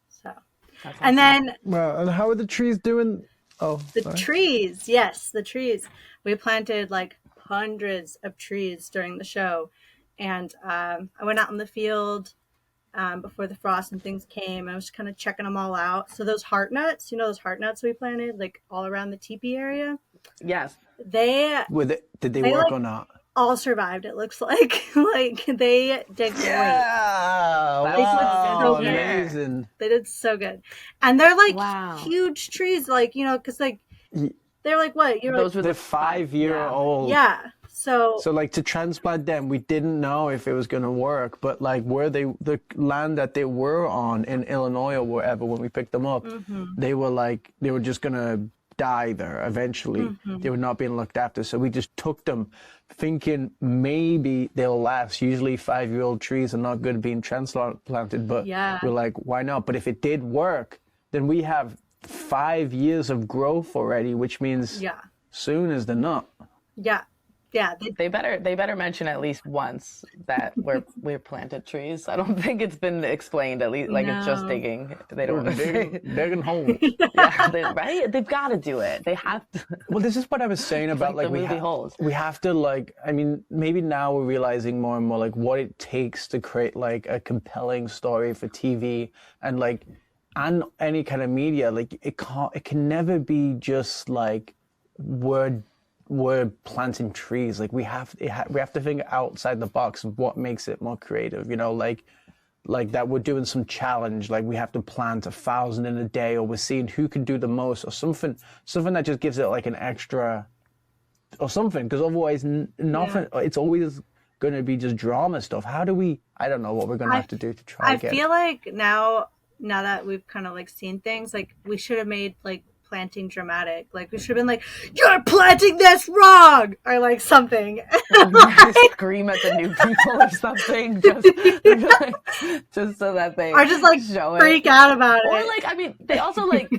B: So,
C: That's
B: and then
A: Well, and how are the trees doing? Oh,
B: the
A: sorry.
B: trees, yes, the trees. We planted like hundreds of trees during the show. And I went out in the field before the frost and things came. I was kind of checking them all out. So those heart nuts, you know, those heart nuts we planted like all around the teepee area,
C: Yes.
B: they
A: Did they work
B: like-
A: or not?
B: all survived, it looks like. Like they did great.
A: Yeah,
C: That
A: wow,
C: was so good.
A: amazing.
B: They did so good. And they're like
C: Wow.
B: huge trees, like, you know, because like they're like what? You're
C: Those
B: like,
C: were
A: They're
C: the
A: 5-year-old.
B: yeah. So
A: like to transplant them, we didn't know if it was going to work, but like the land that they were on in Illinois or wherever, when we picked them up, they were just going to die there eventually. They were not being looked after. So we just took them thinking maybe they'll last. Usually 5-year-old trees are not good at being transplanted, but
B: Yeah.
A: we're like, why not? But if it did work, then we have 5 years of growth already, which means
B: yeah.
A: soon as the nut.
B: Yeah. Yeah.
C: They better mention at least once that we're planted trees. I don't think it's been explained, at least, like it's just
B: No.
C: digging. They don't want to say.
A: Digging holes.
C: Yeah, right? They've got to do it. They have to.
A: Well, this is what I was saying about
C: like
A: like
C: the movie Holes.
A: we have to like, I mean, maybe now we're realizing more and more like what it takes to create like a compelling story for TV and like and any kind of media. Like it can never be just like we're planting trees. Like we have to think outside the box of what makes it more creative. You know, like that we're doing some challenge, like we have to plant 1,000 in a day, or we're seeing who can do the most, or something that just gives it like an extra, or something. Because otherwise, nothing. It's always going to be just drama stuff. How do we? I don't know what we're going to have to do to try.
B: I feel like now that we've kind of like seen things, like we should have made like planting dramatic. Like we should have been like, "You're planting this wrong," or like something.
C: Scream at the new people or something, just so that they
B: Or just like
C: show
B: freak
C: it.
B: out about
C: Or
B: it.
C: like, I mean, they also like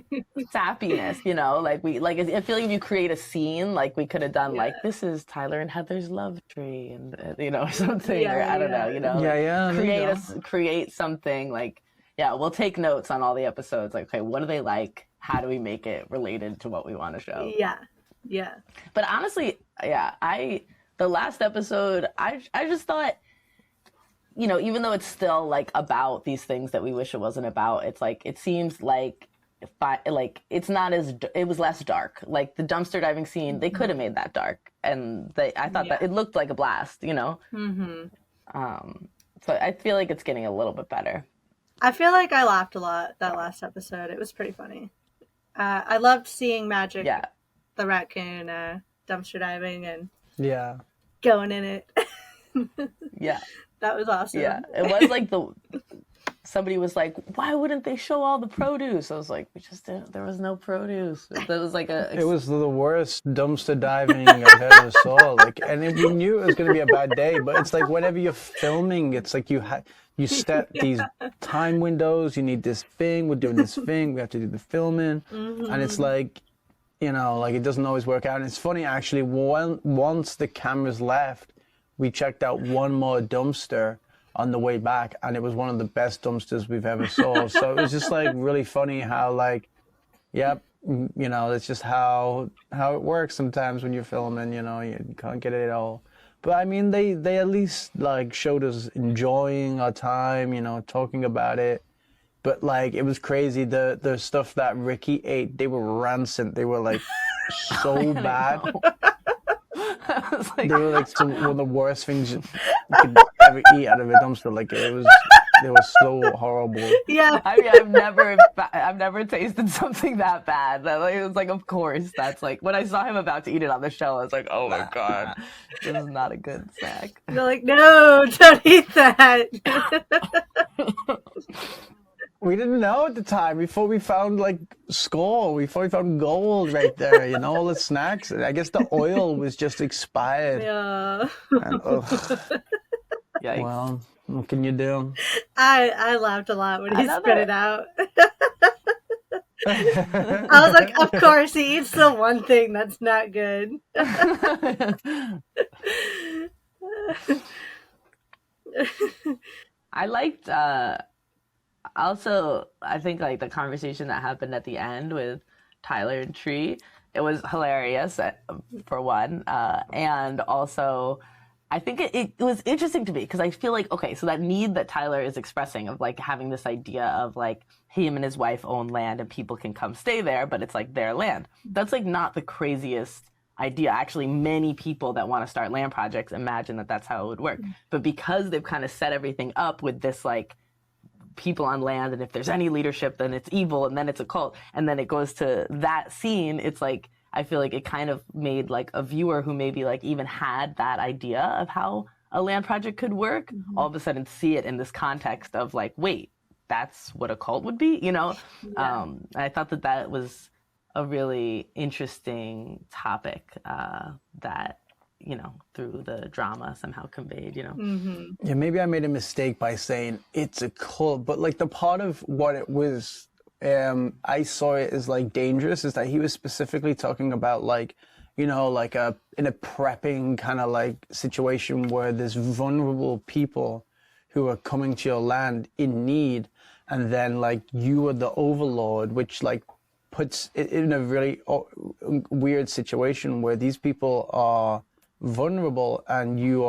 C: sappiness, you know, like I feel like if you create a scene, like we could have done like, this is Tyler and Heather's love tree, and you know, something, or I don't know, you know, create something like, yeah, we'll take notes on all the episodes. Like, okay, what do they like? How do we make it related to what we want to show?
B: Yeah.
C: But honestly, yeah, the last episode, I just thought, you know, even though it's still like about these things that we wish it wasn't about, it's like, it seems like it's not as, it was less dark. Like the dumpster diving scene, they could have made that dark, and I thought that it looked like a blast, you know. So I feel like it's getting a little bit better.
B: I feel like I laughed a lot that last episode. It was pretty funny. I loved seeing Magic, the raccoon, dumpster diving and going in it.
C: Yeah.
B: That was awesome.
C: Yeah. It was like somebody was like, why wouldn't they show all the produce? I was like, we just didn't, there was no produce. That was like
A: It was the worst dumpster diving I've ever saw. Like, and we knew it was going to be a bad day, but it's like whenever you're filming, it's like you set these time windows. You need this thing. We're doing this thing. We have to do the filming, and it's like, you know, like it doesn't always work out. And it's funny actually. Once the cameras left, we checked out one more dumpster on the way back, and it was one of the best dumpsters we've ever saw. So it was just like really funny how like, yep, you know, it's just how it works sometimes when you're filming. You know, you can't get it all. But I mean, they at least like showed us enjoying our time, you know, talking about it. But like it was crazy, the stuff that Ricky ate, they were rancid. They were like so bad. Like, they were like one of the worst things you could ever eat out of a dumpster. Like they were so horrible.
C: Yeah, I mean, I've never tasted something that bad. It was like, of course, that's like when I saw him about to eat it on the show, I was like, oh my god, this is not a good snack.
B: They're like, no, don't eat that.
A: We didn't know at the time. We thought we found like score. We thought we found gold right there. You know, all the snacks. I guess the oil was just expired.
B: Yeah.
A: And,
C: Yikes.
A: well, what can you do?
B: I laughed a lot when he spit it out. I was like, of course, he eats the one thing that's not good.
C: I liked also, I think like the conversation that happened at the end with Tyler and Tree, it was hilarious for one, and also I think it was interesting to me because I feel like, okay, so that need that Tyler is expressing of like having this idea of like him and his wife own land and people can come stay there, but it's like their land. That's like not the craziest idea. Actually, many people that want to start land projects imagine that that's how it would work. But because they've kind of set everything up with this like people on land, and if there's any leadership, then it's evil, and then it's a cult, and then it goes to that scene, it's like, I feel like it kind of made like a viewer who maybe like even had that idea of how a land project could work, all of a sudden see it in this context of like, wait, that's what a cult would be, you know? Yeah. I thought that was a really interesting topic that, you know, through the drama somehow conveyed, you know?
A: Yeah, maybe I made a mistake by saying it's a cult, but like the part of what it was, I saw it as like dangerous, is that he was specifically talking about like, you know, like in a prepping kind of like situation where there's vulnerable people who are coming to your land in need, and then like you are the overlord, which like puts it in a really weird situation where these people are vulnerable and you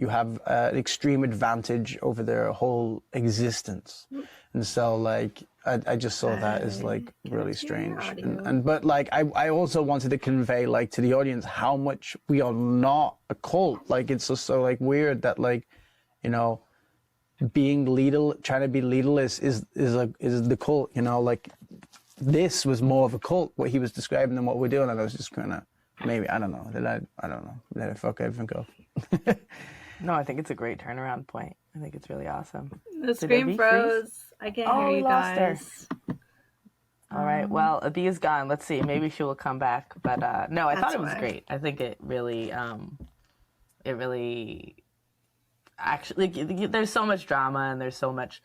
A: have an extreme advantage over their whole existence. And so like I just saw that as like really strange, and but like I also wanted to convey like to the audience how much we are not a cult. Like it's just so like weird that like, you know, being trying to be leaderless is the cult, you know. Like this was more of a cult, what he was describing, than what we're doing, and I was just kind of, maybe, I don't know, did I fuck everything up?
C: No, I think it's a great turnaround point. I think it's really awesome.
B: The screen froze. I can't hear you guys.
C: All right. Well, Abee is gone. Let's see. Maybe she will come back. But no, I thought it was great. I think it really actually, there's so much drama and there's so much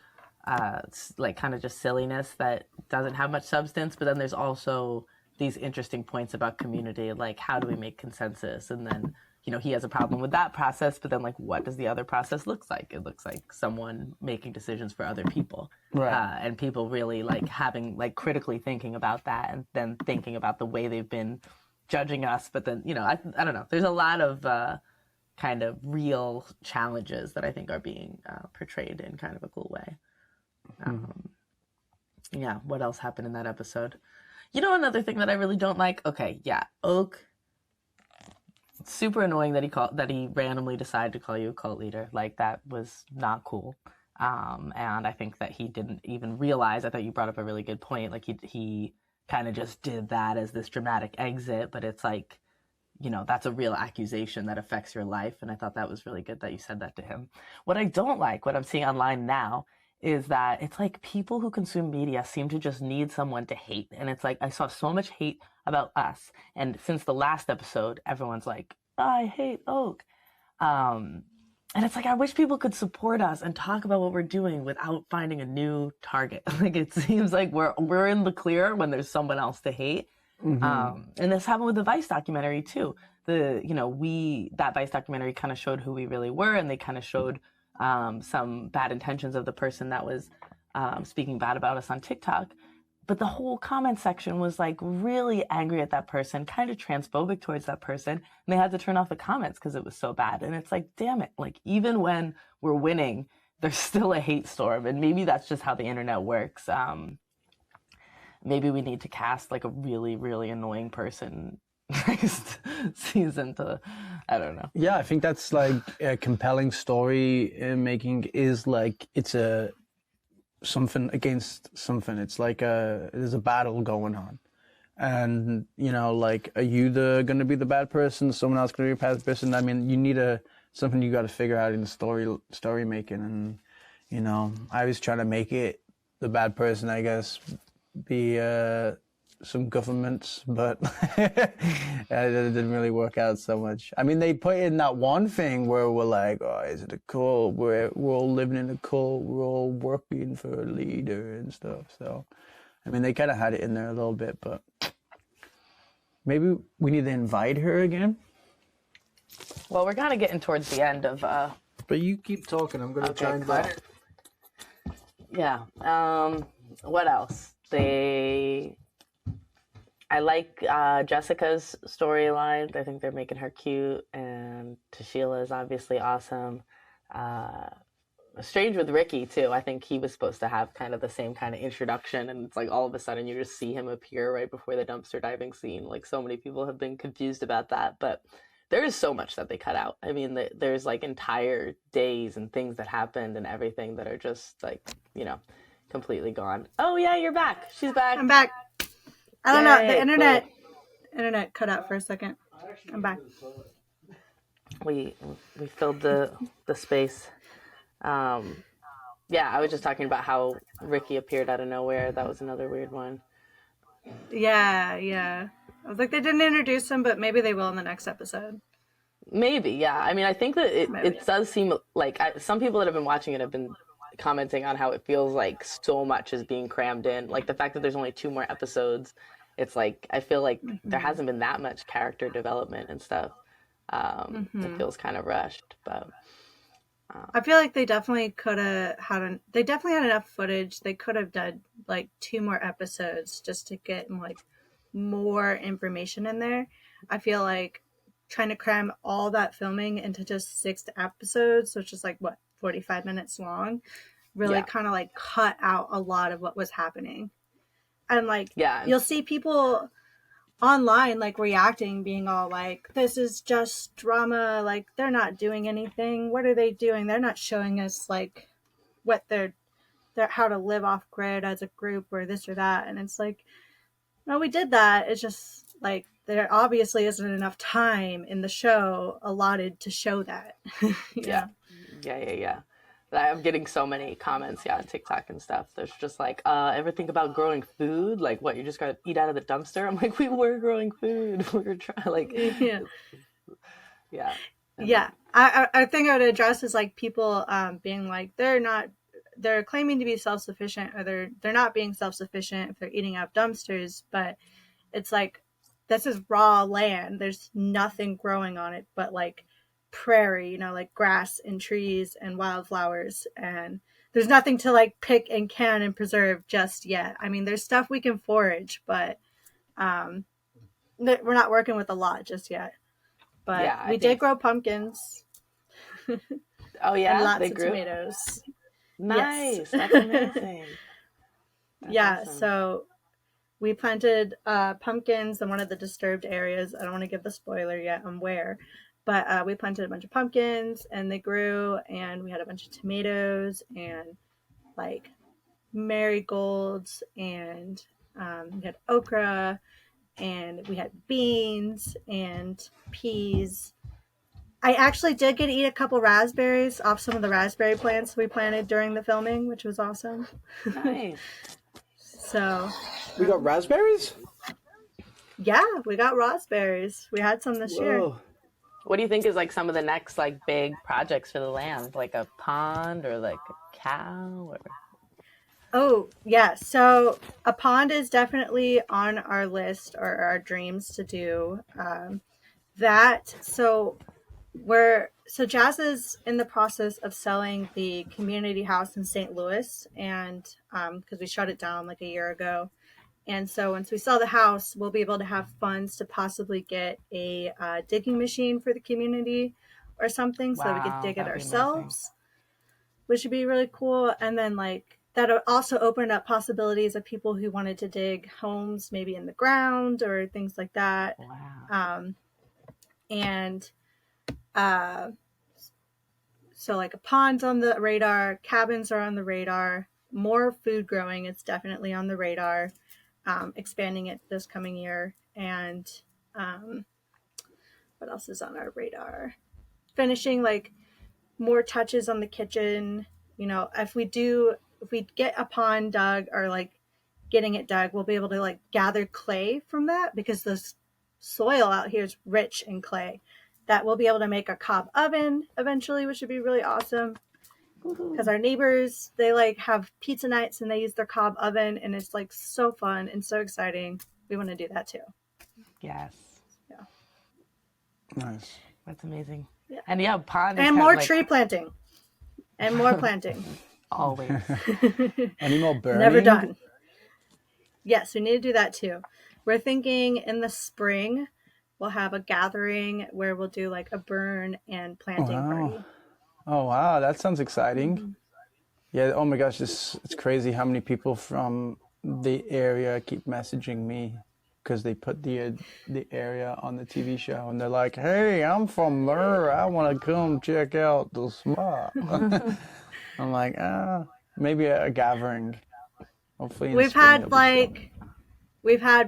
C: like kind of just silliness that doesn't have much substance. But then there's also these interesting points about community, like how do we make consensus? And then, you know, he has a problem with that process, but then like, what does the other process look like? It looks like someone making decisions for other people, right? And people really like having, like critically thinking about that, and then thinking about the way they've been judging us. But then, you know, I don't know. There's a lot of kind of real challenges that I think are being portrayed in kind of a cool way. Yeah. What else happened in that episode? You know, another thing that I really don't like. Okay, yeah, Oak. Super annoying that he randomly decided to call you a cult leader. Like, that was not cool. And I think that he didn't even realize. I thought you brought up a really good point. Like he kind of just did that as this dramatic exit, but it's like, you know, that's a real accusation that affects your life. And I thought that was really good that you said that to him. What I don't like, what I'm seeing online now, is that it's like people who consume media seem to just need someone to hate. And it's like, I saw so much hate about us. And since the last episode, everyone's like, I hate Oak. And it's like, I wish people could support us and talk about what we're doing without finding a new target. Like, it seems like we're in the clear when there's someone else to hate. And this happened with the Vice documentary too. That Vice documentary kind of showed who we really were, and they kind of showed some bad intentions of the person that was speaking bad about us on TikTok. But the whole comment section was like really angry at that person, kind of transphobic towards that person. And they had to turn off the comments because it was so bad. And it's like, damn it. Like, even when we're winning, there's still a hate storm. And maybe that's just how the internet works. Maybe we need to cast like a really, really annoying person next season to, I don't know.
A: Yeah, I think that's like a compelling story making is like it's a something against something. It's like there's a battle going on, and like, are you gonna be the bad person? Someone else gonna be the bad person? I mean, you need something you got to figure out in the story making, and I was trying to make it the bad person, I guess, be some governments, but it didn't really work out so much. I mean, they put in that one thing where we're like, oh, is it a cult? We're all living in a cult. We're all working for a leader and stuff. So, I mean, they kind of had it in there a little bit, but maybe we need to invite her again.
C: Well, we're kind of getting towards the end of...
A: But you keep talking. I'm going to try and invite her.
C: Yeah. What else? I like Jessica's storyline. I think they're making her cute, and Tashila is obviously awesome. Strange with Ricky too. I think he was supposed to have kind of the same kind of introduction, and it's like all of a sudden you just see him appear right before the dumpster diving scene. Like, so many people have been confused about that, but there is so much that they cut out. I mean, there's like entire days and things that happened and everything that are just like, completely gone. Oh yeah, you're back. She's back.
B: I'm back. I don't know. The internet cut out for a second. I'm back.
C: We filled the space. Yeah, I was just talking about how Ricky appeared out of nowhere. That was another weird one.
B: Yeah. I was like, they didn't introduce him, but maybe they will in the next episode.
C: Maybe, yeah. I mean, I think that it does seem like some people that have been watching it have been commenting on how it feels like so much is being crammed in. Like, the fact that there's only 2 more episodes, it's like, I feel like there hasn't been that much character development and stuff. It feels kind of rushed, but
B: I feel like they definitely could have they definitely had enough footage. They could have done like 2 more episodes just to get like more information in there. I feel like trying to cram all that filming into just 6 episodes, which is like 45 minutes long, really kind of like cut out a lot of what was happening. And like, you'll see people online like reacting, being all like, this is just drama, like they're not doing anything, what are they doing, they're not showing us like what they're how to live off grid as a group or this or that. And it's like, no, we did that, it's just like there obviously isn't enough time in the show allotted to show that.
C: Yeah. I'm getting so many comments, on TikTok and stuff. There's just like, ever think about growing food? Like, what, you just gotta eat out of the dumpster? I'm like, we were growing food. We were trying, like,
B: yeah. I think I would address is like people being like, they're claiming to be self-sufficient, or they're not being self-sufficient if they're eating out dumpsters, but it's like, this is raw land. There's nothing growing on it but like prairie, like grass and trees and wildflowers, and there's nothing to like pick and can and preserve just yet. I mean, there's stuff we can forage, but we're not working with a lot just yet. But we did grow pumpkins.
C: Oh yeah,
B: and lots
C: they
B: of
C: grew
B: tomatoes.
C: Nice.
B: Yes.
C: That's amazing. That's awesome.
B: So we planted pumpkins in one of the disturbed areas. I don't want to give the spoiler yet on where, but we planted a bunch of pumpkins and they grew, and we had a bunch of tomatoes and like marigolds, and we had okra, and we had beans and peas, I actually did get to eat a couple raspberries off some of the raspberry plants we planted during the filming, which was awesome.
C: Nice.
B: So
A: We got raspberries?
B: yeah, we got raspberries. We had some this year.
A: Whoa.
C: What do you think is like some of the next like big projects for the land? Like a pond or like a cow or...
B: Oh, yeah. So a pond is definitely on our list or our dreams to do. So Jazz is in the process of selling the community house in St. Louis, and because we shut it down like a year ago. And so once we sell the house, we'll be able to have funds to possibly get a digging machine for the community or something, so that we could dig it ourselves, which would be really cool. And then like that would also open up possibilities of people who wanted to dig homes maybe in the ground or things like that.
C: Wow.
B: So like a pond's on the radar, cabins are on the radar, more food growing, it's definitely on the radar. Expanding it this coming year. And what else is on our radar? Finishing like more touches on the kitchen. You know, if we get a pond dug or like getting it dug, we'll be able to like gather clay from that, because the soil out here is rich in clay. That we'll be able to make a cob oven eventually, which would be really awesome. Because our neighbors, they like have pizza nights and they use their cob oven, and it's like so fun and so exciting. We want to do that too.
C: Yes.
B: Yeah.
A: Nice.
C: That's amazing.
B: Yeah.
C: And yeah, pond is
B: and more
C: like...
B: tree planting. And more planting.
C: Always.
A: Any more burning?
B: Never done. Yes, we need to do that too. We're thinking in the spring we'll have a gathering where we'll do like a burn and planting party.
A: Oh, wow. That sounds exciting. Mm-hmm. Yeah. Oh, my gosh. It's crazy how many people from the area keep messaging me because they put the area on the TV show. And they're like, hey, I'm from there. I want to come check out the spot. I'm like, maybe a gathering. Hopefully
B: we've had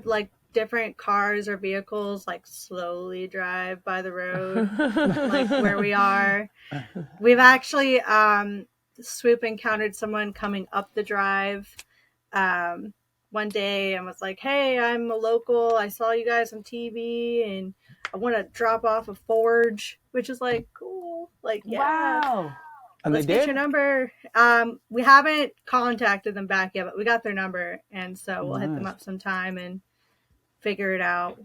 B: like different cars or vehicles like slowly drive by the road like where we are. We've actually Swoop encountered someone coming up the drive one day and was like, hey, I'm a local, I saw you guys on TV and I want to drop off a forge, which is like cool. Like, yeah.
C: Wow.
A: And
B: let's get your number. We haven't contacted them back yet, but we got their number, and so we'll hit them up sometime and figure it out.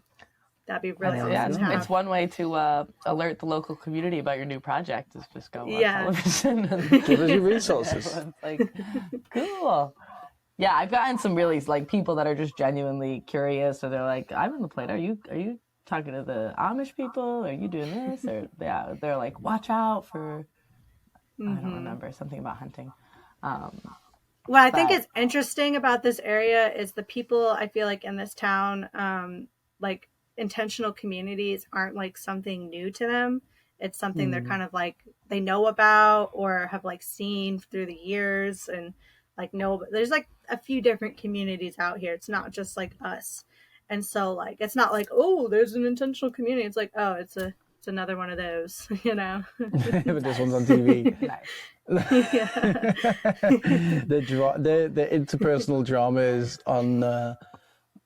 B: That'd be really awesome.
C: Yeah, it's one way to alert the local community about your new project, is just go on television and
A: give us your resources.
C: Everyone's like, cool. Yeah, I've gotten some really like people that are just genuinely curious, or they're like, I'm in the plane. Are you talking to the Amish people? Are you doing this? Or yeah, they're like, watch out for. I don't remember, something about hunting.
B: What I think is interesting about this area is the people, I feel like in this town, like intentional communities aren't like something new to them. It's something they're kind of like, they know about or have like seen through the years, and like there's like a few different communities out here. It's not just like us. And so like, it's not like, oh, there's an intentional community. It's like, oh, it's another one of those, you know.
A: But this one's on TV. The interpersonal drama is on the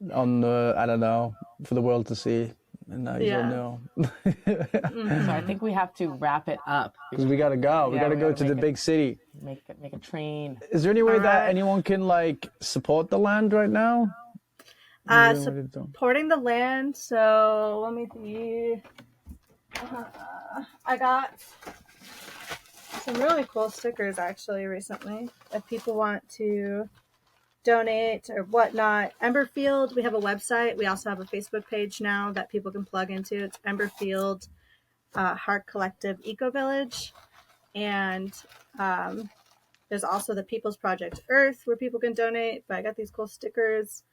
A: I don't know, for the world to see, and now you don't know.
C: So I think we have to wrap it up
A: because we gotta go. We gotta go to the big city.
C: Make a train.
A: Is there any way that anyone can like support the land right now?
B: Supporting the land. So let me see. I got some really cool stickers actually recently. If people want to donate or whatnot, Emberfield, we have a website. We also have a Facebook page now that people can plug into. It's Emberfield Heart Collective Ecovillage. And there's also the People's Project Earth where people can donate. But I got these cool stickers.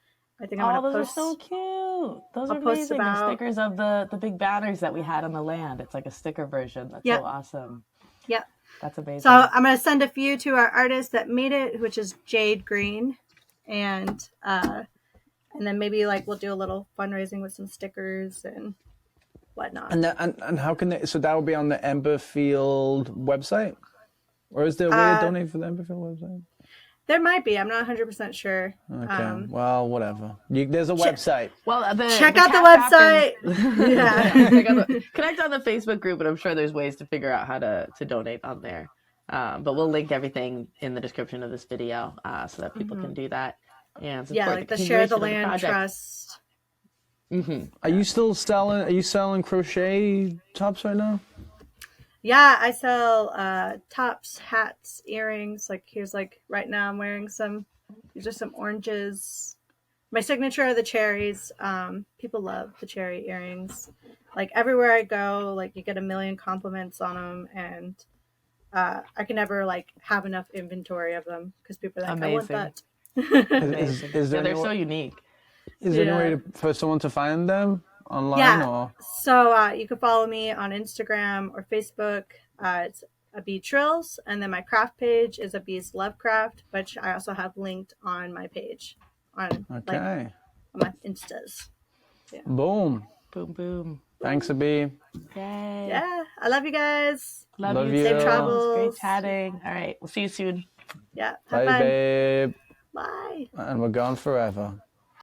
B: I think I'm gonna post.
C: Those are so cute. Those are amazing. The stickers of the big banners that we had on the land. It's like a sticker version. That's so awesome.
B: Yep.
C: That's amazing.
B: So I'm gonna send a few to our artist that made it, which is Jade Green, and then maybe like we'll do a little fundraising with some stickers and whatnot.
A: And how can they? So that will be on the Emberfield website, or is there a way to donate for the Emberfield website?
B: There might be. I'm not 100% sure.
A: Okay. Well, whatever. There's a website.
C: Well,
B: check out the website.
C: Connect on the Facebook group, and I'm sure there's ways to figure out how to donate on there. But we'll link everything in the description of this video so that people can do that. And
B: like the Share the Land Trust.
A: Are you still selling? Are you selling crochet tops right now?
B: Yeah, I sell tops, hats, earrings. Like here's right now I'm wearing some. These are some oranges. My signature are the cherries. People love the cherry earrings. Like everywhere I go, you get a million compliments on them, and I can never have enough inventory of them because people are like,
C: Amazing.
B: I want that.
A: Is there
C: they're so unique.
A: Is there any way for someone to find them online?
B: Yeah.
A: Or?
B: So you can follow me on Instagram or Facebook. It's Abee Trillz, and then my craft page is Abee's Lovecraft, which I also have linked on my page on on my Instas. Yeah.
A: Boom.
C: Boom, boom.
A: Thanks, Abee.
C: Yay.
B: Yeah, I love you guys.
C: Love you.
B: Safe travels.
C: Great chatting. All right, we'll see you soon.
B: Yeah.
A: Bye,
B: Have fun.
A: babe.
B: Bye.
A: And we're gone forever.